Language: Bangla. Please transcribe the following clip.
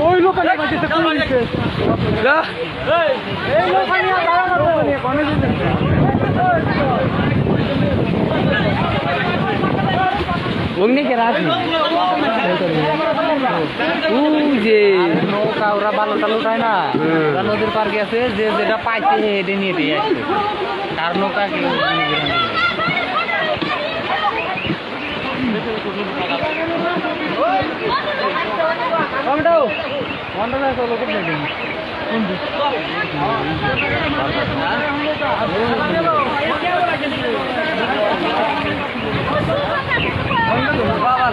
ওই লোক অগ্নি কে রাখি যে নৌকা ওরা বালুটা লুটায় না, নদীর পার্কে আছে, যে যেটা পাইছে হেঁটে নিয়ে দিয়ে আসছে। কার নৌকা কেউ বাবা